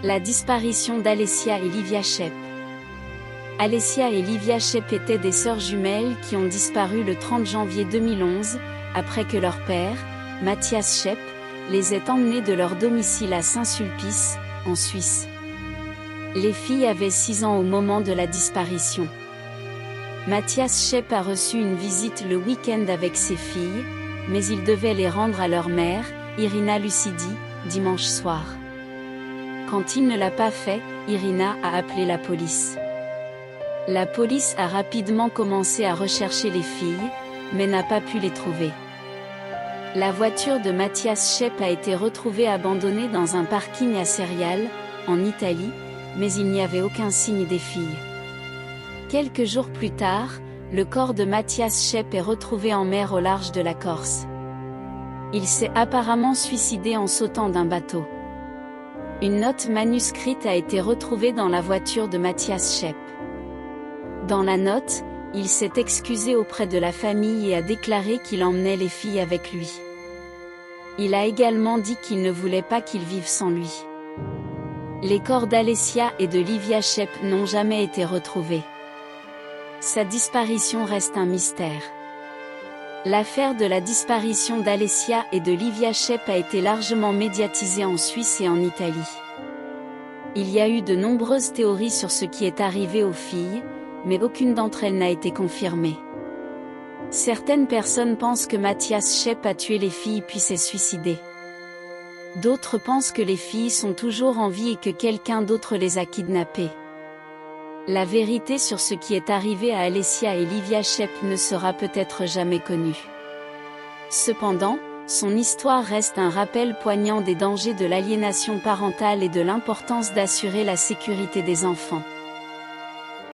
La disparition d'Alessia et Livia Shepp. Alessia et Livia Shepp étaient des sœurs jumelles qui ont disparu le 30 janvier 2011, après que leur père, Matthias Shepp, les ait emmenées de leur domicile à Saint-Sulpice, en Suisse. Les filles avaient 6 ans au moment de la disparition. Matthias Shepp a reçu une visite le week-end avec ses filles, mais il devait les rendre à leur mère, Irina Lucidi, dimanche soir. Quand il ne l'a pas fait, Irina a appelé la police. La police a rapidement commencé à rechercher les filles, mais n'a pas pu les trouver. La voiture de Matthias Shepp a été retrouvée abandonnée dans un parking à Ceriale, en Italie, mais il n'y avait aucun signe des filles. Quelques jours plus tard, le corps de Matthias Shepp est retrouvé en mer au large de la Corse. Il s'est apparemment suicidé en sautant d'un bateau. Une note manuscrite a été retrouvée dans la voiture de Matthias Shepp. Dans la note, il s'est excusé auprès de la famille et a déclaré qu'il emmenait les filles avec lui. Il a également dit qu'il ne voulait pas qu'ils vivent sans lui. Les corps d'Alessia et de Livia Shepp n'ont jamais été retrouvés. Sa disparition reste un mystère. L'affaire de la disparition d'Alessia et de Livia Shepp a été largement médiatisée en Suisse et en Italie. Il y a eu de nombreuses théories sur ce qui est arrivé aux filles, mais aucune d'entre elles n'a été confirmée. Certaines personnes pensent que Matthias Shepp a tué les filles puis s'est suicidé. D'autres pensent que les filles sont toujours en vie et que quelqu'un d'autre les a kidnappées. La vérité sur ce qui est arrivé à Alessia et Livia Shepp ne sera peut-être jamais connue. Cependant, son histoire reste un rappel poignant des dangers de l'aliénation parentale et de l'importance d'assurer la sécurité des enfants.